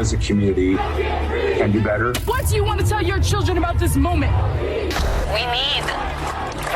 as a community can do better. What do you want to tell your children about this moment? We need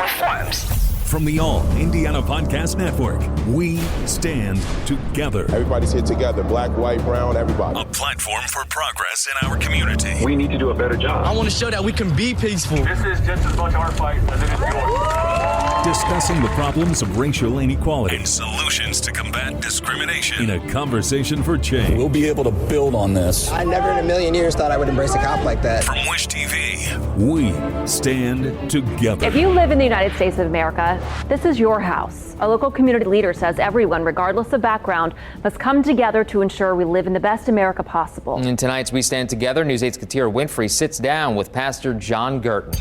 reforms. From the All Indiana Podcast Network, we stand together. Everybody's here together, black, white, brown, everybody. A platform for progress in our community. We need to do a better job. I want to show that we can be peaceful. This is just as much our fight as it is yours. Discussing the problems of racial inequality and solutions to combat discrimination in a conversation for change. We'll be able to build on this. I never in a million years thought I would embrace a cop like that. From Wish TV, we stand together. If you live in the United States of America, this is your house. A local community leader says everyone, regardless of background, must come together to ensure we live in the best America possible. In tonight's We Stand Together, News 8's Katira Winfrey sits down with Pastor John Girton.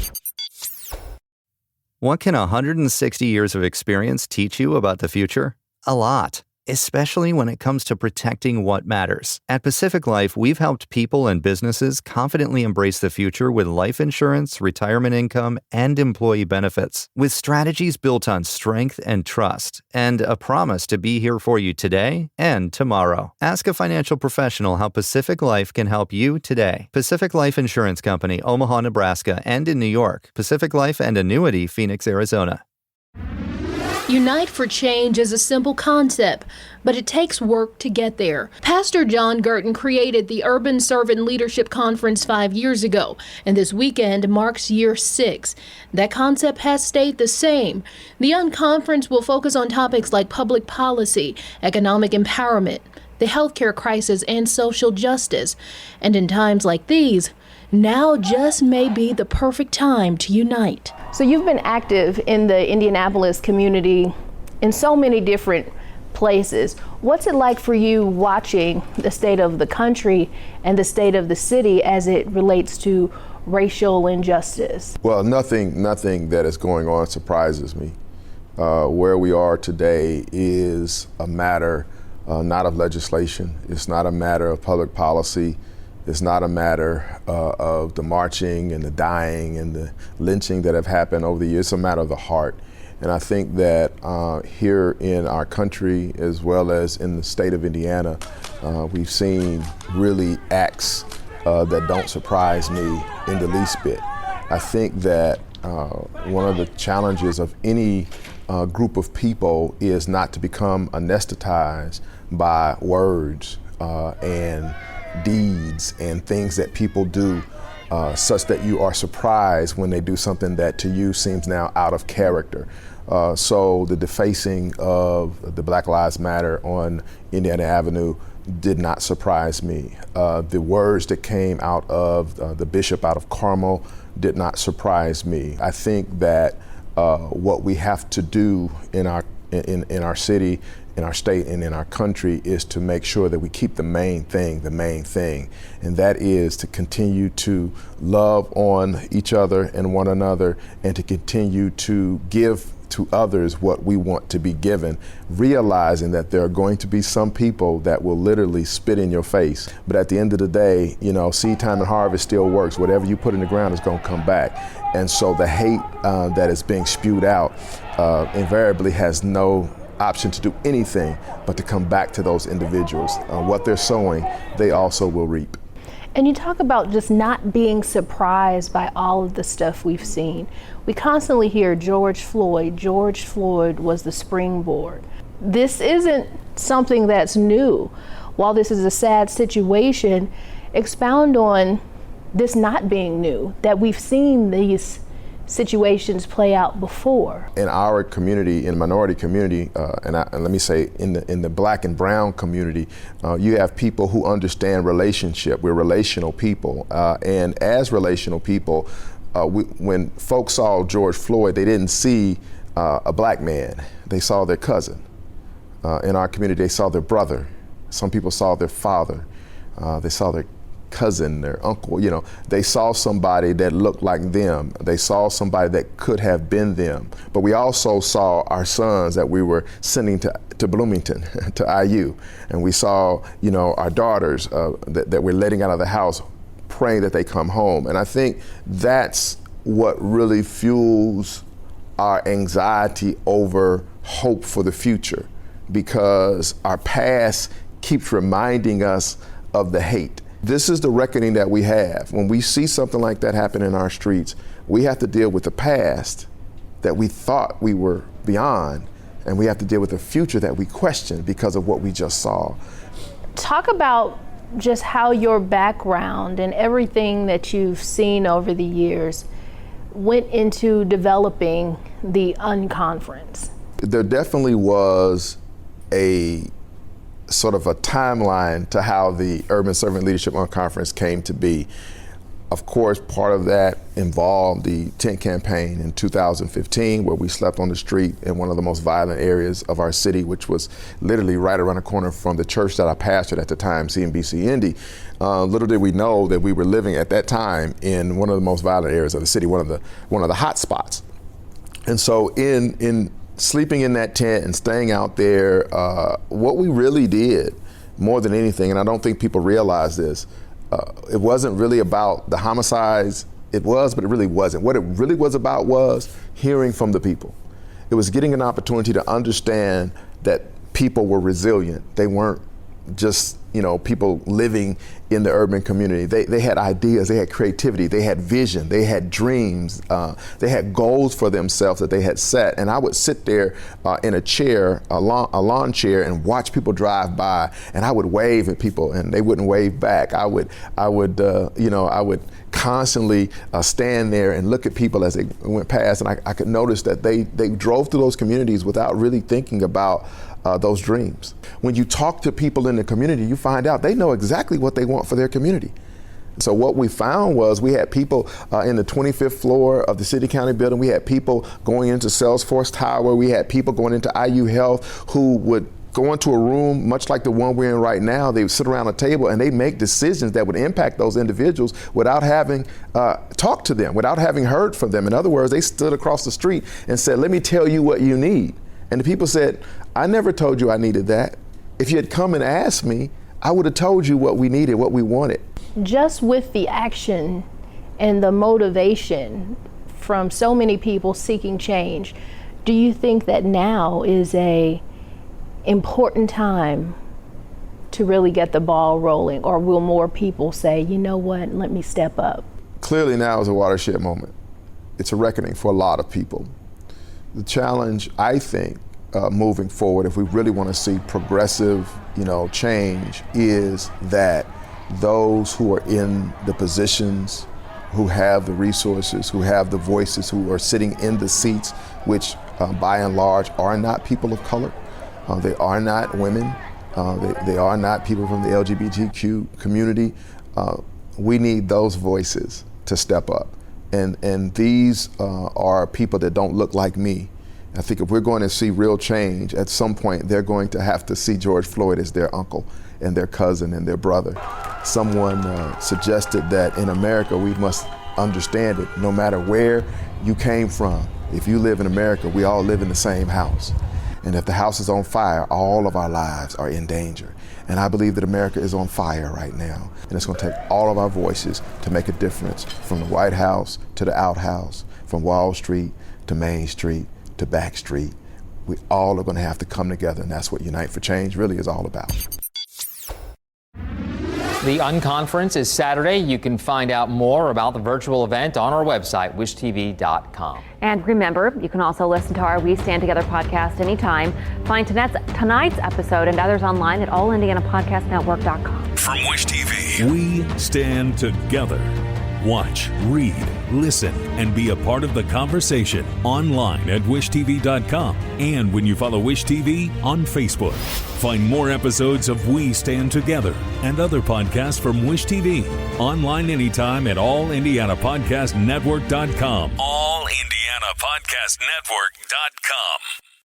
What can 160 years of experience teach you about the future? A lot, especially when it comes to protecting what matters. At Pacific Life, we've helped people and businesses confidently embrace the future with life insurance, retirement income, and employee benefits. With strategies built on strength and trust, and a promise to be here for you today and tomorrow. Ask a financial professional how Pacific Life can help you today. Pacific Life Insurance Company, Omaha, Nebraska, and in New York. Pacific Life and Annuity, Phoenix, Arizona. Unite for change is a simple concept, but it takes work to get there. Pastor John Girton created the Urban Servant Leadership Conference 5 years ago, and this weekend marks year 6. That concept has stayed the same. The Unconference will focus on topics like public policy, economic empowerment, the healthcare crisis, and social justice. And in times like these, now just may be the perfect time to unite. So you've been active in the Indianapolis community in so many different places. What's it like for you watching the state of the country and the state of the city as it relates to racial injustice? Well, nothing that is going on surprises me. Where we are today is a matter not of legislation. It's not a matter of public policy. It's not a matter of the marching and the dying and the lynching that have happened over the years. It's a matter of the heart. And I think that here in our country, as well as in the state of Indiana, we've seen really acts that don't surprise me in the least bit. I think that one of the challenges of any group of people is not to become anesthetized by words and deeds and things that people do such that you are surprised when they do something that to you seems now out of character. So the defacing of the Black Lives Matter on Indiana Avenue did not surprise me. The words that came out of the bishop out of Carmel did not surprise me. I think that what we have to do in our city, in our state, and in our country is to make sure that we keep the main thing, and that is to continue to love on each other and one another, and to continue to give to others what we want to be given, realizing that there are going to be some people that will literally spit in your face. But at the end of the day, seed time and harvest still works. Whatever you put in the ground is going to come back. And so the hate that is being spewed out invariably has no option to do anything but to come back to those individuals. What they're sowing, they also will reap. And you talk about just not being surprised by all of the stuff we've seen. We constantly hear George Floyd was the springboard. This isn't something that's new. While this is a sad situation, expound on this not being new, that we've seen these situations play out before. In our community, in minority community, and let me say in the black and brown community, you have people who understand relationship. We're relational people, and as relational people, when folks saw George Floyd, they didn't see a black man. They saw their cousin. In our community, they saw their brother. Some people saw their father. They saw their cousin, their uncle, they saw somebody that looked like them. They saw somebody that could have been them. But we also saw our sons that we were sending to Bloomington, to IU. And we saw, our daughters that we're letting out of the house, praying that they come home. And I think that's what really fuels our anxiety over hope for the future, because our past keeps reminding us of the hate. This is the reckoning that we have. When we see something like that happen in our streets, we have to deal with the past that we thought we were beyond, and we have to deal with the future that we question because of what we just saw. Talk about just how your background and everything that you've seen over the years went into developing the Unconference. There definitely was a sort of a timeline to how the Urban Servant Leadership Unconference came to be. Of course, part of that involved the tent campaign in 2015, where we slept on the street in one of the most violent areas of our city, which was literally right around the corner from the church that I pastored at the time, CMBC Indy. Little did we know that we were living at that time in one of the most violent areas of the city, one of the hot spots. And so in sleeping in that tent and staying out there, what we really did more than anything, and I don't think people realize this, it wasn't really about the homicides. It was, but it really wasn't. What it really was about was hearing from the people. It was getting an opportunity to understand that people were resilient. They weren't just, people living in the urban community. They had ideas, they had creativity, they had vision, they had dreams, they had goals for themselves that they had set. And I would sit there in a chair, a lawn chair, and watch people drive by, and I would wave at people and they wouldn't wave back. I would constantly stand there and look at people as they went past, and I could notice that they drove through those communities without really thinking about those dreams. When you talk to people in the community, you find out they know exactly what they want for their community. So what we found was we had people in the 25th floor of the City County building. We had people going into Salesforce Tower. We had people going into IU Health who would go into a room much like the one we're in right now. They would sit around a table and they make decisions that would impact those individuals without having talked to them, without having heard from them. In other words, they stood across the street and said, "Let me tell you what you need." And the people said, "I never told you I needed that. If you had come and asked me, I would have told you what we needed, what we wanted." Just with the action and the motivation from so many people seeking change, do you think that now is a important time to really get the ball rolling, or will more people say, "You know what, let me step up"? Clearly now is a watershed moment. It's a reckoning for a lot of people. The challenge, I think, moving forward, if we really want to see progressive, change, is that those who are in the positions, who have the resources, who have the voices, who are sitting in the seats, which by and large are not people of color, they are not women, they are not people from the LGBTQ community. We need those voices to step up. And these are people that don't look like me. I think if we're going to see real change, at some point they're going to have to see George Floyd as their uncle and their cousin and their brother. Someone suggested that in America we must understand it, no matter where you came from. If you live in America, we all live in the same house. And if the house is on fire, all of our lives are in danger. And I believe that America is on fire right now. And it's going to take all of our voices to make a difference, from the White House to the outhouse, from Wall Street to Main Street to Back Street. We all are going to have to come together, and that's what Unite for Change really is all about. The Unconference is Saturday. You can find out more about the virtual event on our website, wishtv.com. And remember, you can also listen to our We Stand Together podcast anytime. Find tonight's episode and others online at allindianapodcastnetwork.com. From Wish TV, we stand together. Watch, read, listen, and be a part of the conversation online at wishtv.com and when you follow Wish TV on Facebook. Find more episodes of We Stand Together and other podcasts from Wish TV online anytime at allindianapodcastnetwork.com. allindianapodcastnetwork.com.